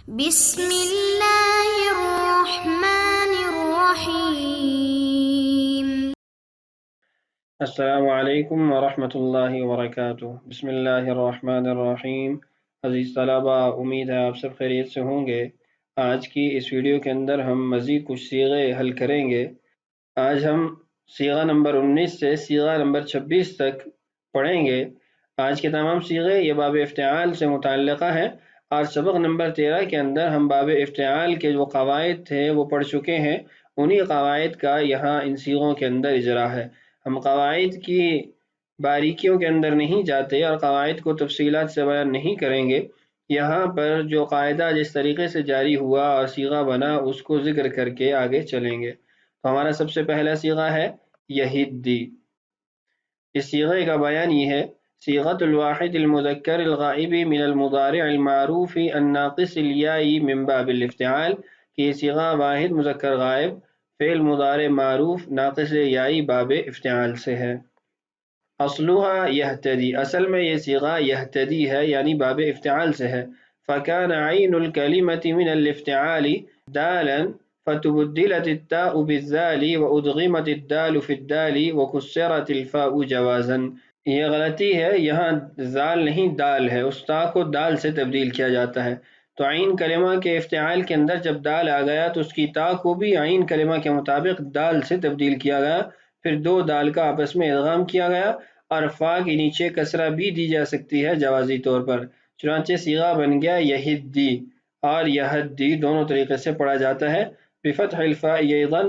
بسم اللہ الرحمن الرحیم۔ السلام علیکم ورحمۃ اللہ وبرکاتہ۔ بسم اللہ الرحمن الرحیم۔ عزیز طلبہ، امید ہے آپ سب خیریت سے ہوں گے۔ آج کی اس ویڈیو کے اندر ہم مزید کچھ صیغے حل کریں گے۔ آج ہم صیغہ نمبر 19 سے صیغہ نمبر 26 تک پڑھیں گے۔ آج کے تمام صیغے یہ باب افتعال سے متعلقہ ہیں، اور سبق نمبر 13 کے اندر ہم باب افتعال کے جو قواعد تھے وہ پڑھ چکے ہیں۔ انہی قواعد کا یہاں ان صیغوں کے اندر اجرا ہے۔ ہم قواعد کی باریکیوں کے اندر نہیں جاتے اور قواعد کو تفصیلات سے بیان نہیں کریں گے۔ یہاں پر جو قاعدہ جس طریقے سے جاری ہوا اور صیغہ بنا اس کو ذکر کر کے آگے چلیں گے۔ تو ہمارا سب سے پہلا صیغہ ہے یہدی۔ اس صیغے کا بیان یہ ہے: صیغۃ الواحد المذکر الغائب من المضارع المعروف الناقص الیاء من باب الافتعال، کہ یہ صیغہ واحد مذکر غائب فعل مضارع معروف ناقص یائی باب افتعال سے ہے۔ اصلها یہتدی، اصل میں یہ صیغہ یہتدی ہے یعنی باب افتعال سے ہے۔ فکان عین الکلمۃ من الافتعال دالا فتبدلت التاء بالذال وادغمت الدال في الدال وكسرت الفاء جوازا۔ یہ غلطی ہے، یہاں زال نہیں دال ہے، اس تا کو دال سے تبدیل کیا جاتا ہے۔ تو عین کلمہ کے افتعال کے اندر جب دال آ گیا تو اس کی تا کو بھی عین کلمہ کے مطابق دال سے تبدیل کیا گیا، پھر دو دال کا آپس میں ادغام کیا گیا، اور فا کے نیچے کسرہ بھی دی جا سکتی ہے جوازی طور پر۔ چنانچہ صیغہ بن گیا یہدی، اور یہدی دونوں طریقے سے پڑھا جاتا ہے۔ بفتح الفاء ایضا،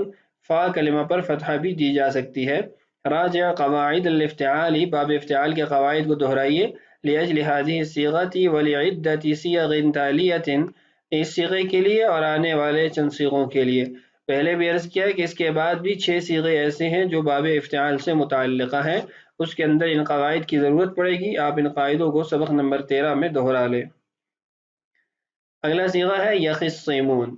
فا کلمہ پر فتحہ بھی دی جا سکتی ہے۔ راجع قواعد الافتعال، باب افتعال کے قواعد کو دہرائیے۔ لأجل هذه الصيغة ولعدة صيغ تالية، اس صیغے کے لیے اور آنے والے چند صیغوں کے لیے۔ پہلے بھی عرض کیا کہ اس کے بعد بھی 6 صیغے ایسے ہیں جو باب افتعال سے متعلقہ ہیں، اس کے اندر ان قواعد کی ضرورت پڑے گی۔ آپ ان قاعدوں کو سبق نمبر 13 میں دہرا لیں۔ اگلا صیغہ ہے یخصمون۔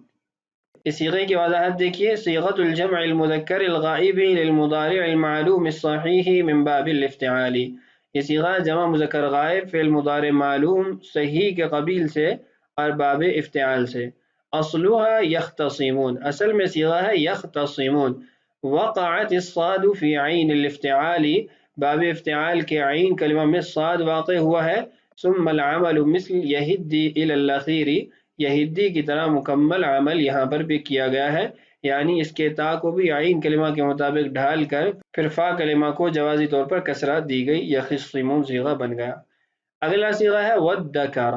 اس صیغے کی وضاحت دیکھیے: صیغۃ الجمع المذکر الغائب للمضارع المعلوم الصحیح من باب الافتعال، یہ صیغہ جمع مذکر غائب فعل مضارع معلوم صحیح کے قبیل سے اور باب افتعال سے۔ اصلها یختصمون، اصل میں صیغہ ہے یختصمون۔ وقعت الصاد فی عین الافتعال، باب افتعال کے عین کلمہ میں صاد واقع ہوا ہے۔ ثم العمل مثل یہدی الی الاخیر، یہدی کی طرح مکمل عمل یہاں پر بھی کیا گیا ہے، یعنی اس کے تا کو بھی عین کلمہ کے مطابق ڈھال کر پھر فا کلمہ کو جوازی طور پر کسرہ دی گئی، یخصمون صیغہ بن گیا۔ اگلا صیغہ ہے والذکر۔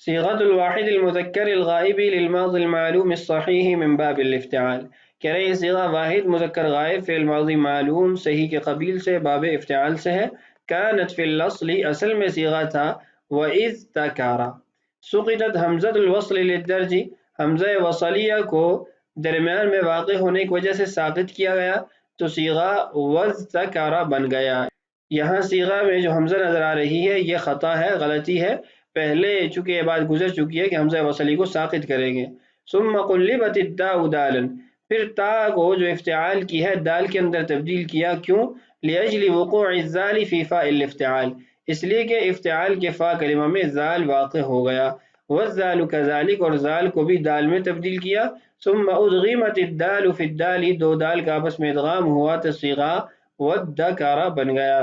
صیغۃ الواحد المذکر الغائب للماضی المعلوم الصحیح من باب الافتعال، کہہ رہے ہیں یہ صیغہ واحد مذکر غائب فعل ماضی معلوم صحیح کے قبیل سے باب افتعال سے ہے۔ کانت فی الاصل، اصل میں صیغہ تھا وَإِذْ ذَكَرَ، سقطت حمزۃ الوصل للدرج، حمزہ وصلیہ کو درمیان میں واقع ہونے کی وجہ سے ساقط کیا گیا تو صیغہ وَذَّكَرَ بن گیا۔ یہاں صیغہ میں جو حمزہ نظر آ رہی ہے یہ خطا ہے، غلطی ہے، پہلے چونکہ یہ بات گزر چکی ہے کہ حمزہ وصلی کو ساقط کریں گے۔ ثم قلبت التاء دالا، پھر تا کو جو افتعال کی ہے دال کے اندر تبدیل کیا، کیوں؟ لأجل وقوع الزال فی فاء الافتعال، اس لیے کہ افتعال کے فا کلمہ میں زال واقع ہو گیا۔ والزال کذالک، اور زال کو بھی دال میں تبدیل کیا۔ ثم ادغمت الدال فی الدال، دو دال کا آپس میں ادغام ہوا تو صیغہ والذکر بن گیا۔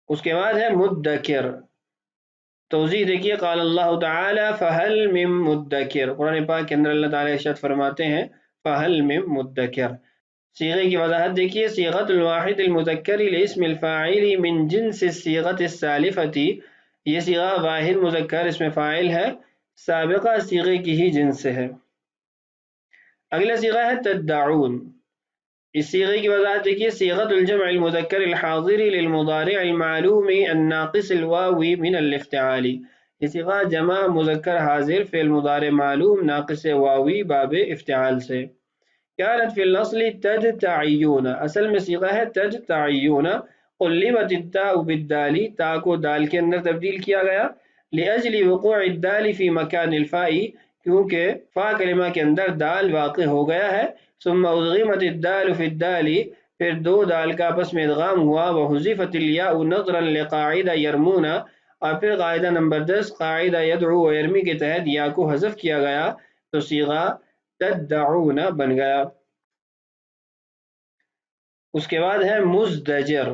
اس کے بعد ہے مدکر۔ توضیح دیکھیے: قال اللہ تعالی فہل من مدکر، قرآن پاک کے اندر اللہ تعالی ارشاد فرماتے ہیں فہل من مدکر۔ صیغے کی وضاحت دیکھیے: صیغۃ الواحد المذکر لاسم الفاعل من جنس الصیغۃ السالفۃ، یہ صیغہ واحد مذکر اسم فاعل ہے، سابقہ صیغے کی ہی جنس سے ہے۔ اگلا صیغہ ہے تدعون۔ اس صیغے کی وضاحت دیکھیے: صیغۃ الجمع المذکر الحاضر للمضارع المعلوم الناقص الواو من الافتعال، یہ صیغہ جمع مذکر حاضر فعل مضارع معلوم ناقص واوی باب افتعال سے۔ کانت فی الاصل تدتعیون، اصل میں صیغہ ہے تدتعیون۔ قلبت التاء بالدال، تا کو دال کے اندر تبدیل کیا گیا۔ لأجل وقوع الدال فی مکان الفاء، کیونکہ فا کلمہ کے اندر دال واقع ہو گیا ہے۔ ثم ادغمت الدال فی الدال، پھر دو دال کا آپس میں ادغام ہوا۔ وحذفت الیاء نظرا لقاعدہ یرمون، اور پھر قاعدہ نمبر 10 قاعدہ یدعو و یرمی کے تحت یا کو حذف کیا گیا تو صیغہ تدعون بن گیا۔ اس کے بعد ہے مزدجر،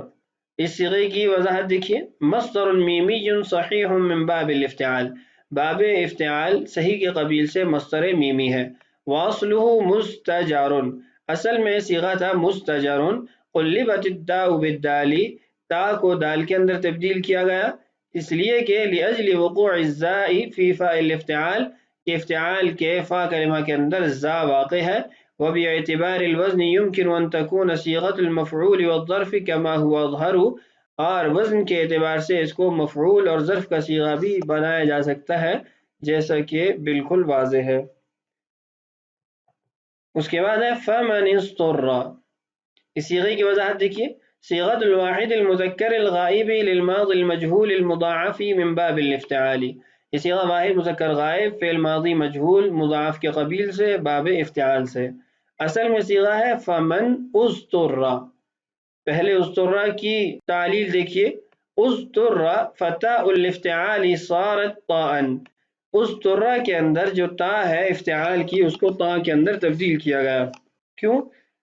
اس صیغے کی وضاحت دیکھیے، مصدر میمی صحیح من باب الافتعال، باب افتعال صحیح کے قبیل سے مصدر میمی ہے۔ واصلہ مستجر، اصل میں صیغہ تھا مستجر، قلبت التاء بالدال، تا کو دال کے اندر تبدیل کیا گیا، اس لیے کہ لاجل وقوع الزاء فی فاء الافتعال، کہ افتعال کے فا کلمہ کے اندر زا واقع ہے۔ وباعتبار الوزن يمكن أن تكون صيغة المفعول والظرف كما هو أظهر، اور وزن کے اعتبار سے اس کو مفعول اور ظرف کا صیغہ بھی بنایا جا سکتا ہے جیسا کہ بالکل واضح ہے۔ اس کے بعد ہے فمن اضطر، اس صیغے کی وضاحت دیکھیے، صيغة الواحد المذکر الغائب للماضي المجهول المضاعف من باب الافتعال، یہ صیغہ واحد مذکر غائب فعل ماضی مجہول مضاعف کے قبیل سے باب افتعال سے۔ اصل میں صیغہ ہے فمن اضطر، پہلے اضطر کی تعلیل دیکھیے، اضطر فتاء الافتعال صارت طاء، اضطر کے اندر جو تا ہے افتعال کی اس کو تا کے اندر تبدیل کیا گیا، کیوں؟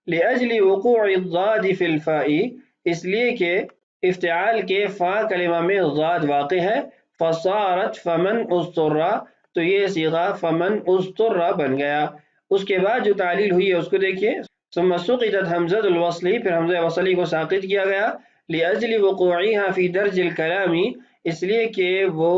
لأجل وقوع الضاد فی الفاء، اس لیے کہ افتعال کے فا کلمہ میں ضاد واقع ہے، فصارت فمن اضطر، تو یہ صیغہ فمن اضطر بن گیا۔ اس کے بعد جو تعلیل ہوئی ہے اس کو دیکھیے، ثم سقطت حمزۃ الوصل، پھر حمزہ وصلی کو ساقط کیا گیا، لاجل وقوعها فی درج الکلام، اس لیے کہ وہ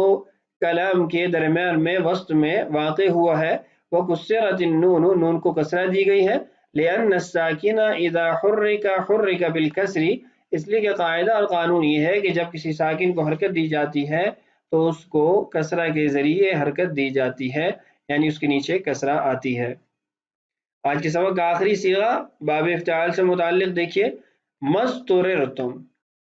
کلام کے درمیان میں وسط میں واقع ہوا ہے، وکسرت النون، نون کو کسرہ دی گئی ہے، لأن الساکن اذا حرک حرک بالکسر، اس لیے کہ قاعدہ اور قانون یہ ہے کہ جب کسی ساکن کو حرکت دی جاتی ہے تو اس کو کسرہ کے ذریعے حرکت دی جاتی ہے، یعنی اس کے نیچے کسرہ آتی ہے۔ آج کے سبق کا آخری صیغہ باب افتعال سے متعلق دیکھیے، مضطررتم،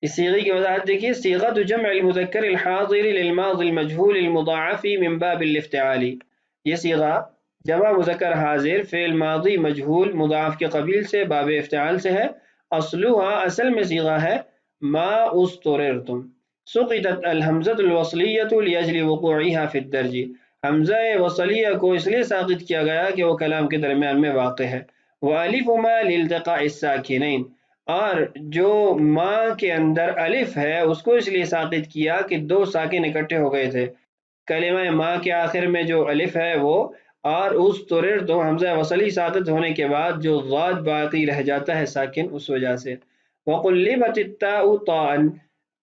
اس صیغے کی وضاحت دیکھیے، صیغۃ جمع المذکر الحاضر للماضی المجہول المضاعف من باب الافتعال، یہ صیغہ جمع مذکر حاضر فعل ماضی مجہول مضاعف کے قبیل سے باب افتعال سے ہے۔ اصلها، اصل میں صیغہ ہے ما اضطررتم، سقطت الحمزۃ الوصلیۃ لاجل وقوعها فی الدرج، حمزہ وصلیہ کو اس لیے ساقط کیا گیا کہ وہ کلام کے درمیان میں واقع ہے، والف ما لالتقاء الساکنین، اور جو ما کے اندر الف ہے اس کو اس لیے ساقط کیا کہ دو ساکن اکٹھے ہو گئے تھے، کلمہ ما کے آخر میں جو الف ہے وہ، اور اضطرر تو حمزہ وصلی ساقط ہونے کے بعد جو ضاد باقی رہ جاتا ہے ساکن، اس وجہ سے۔ وقلبت التاء طاء،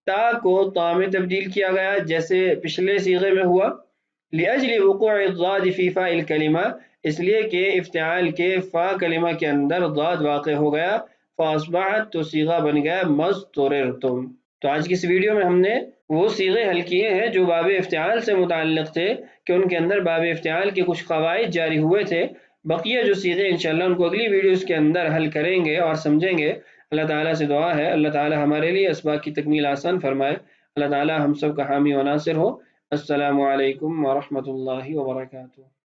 تا کو تا میں تبدیل کیا گیا جیسے پچھلے صیغے میں ہوا، لأجل وقوع الضاد فی فاء الکلمہ، اس لیے کہ افتعال کے فا کلمہ کے اندر ضاد واقع ہو گیا، فاصبحت، تو صیغہ بن گیا مضطررتم۔ تو آج کی اس ویڈیو میں ہم نے وہ صیغے حل کیے ہیں جو باب افتعال سے متعلق تھے، کہ ان کے اندر باب افتعال کے کچھ قواعد جاری ہوئے تھے، بقیہ جو صیغے انشاءاللہ ان کو اگلی ویڈیوز کے اندر حل کریں گے اور سمجھیں گے۔ اللہ تعالیٰ سے دعا ہے اللہ تعالیٰ ہمارے لیے اسباق کی تکمیل آسان فرمائے، اللہ تعالیٰ ہم سب کا حامی و ناصر ہو۔ السلام علیکم ورحمۃ اللہ وبرکاتہ۔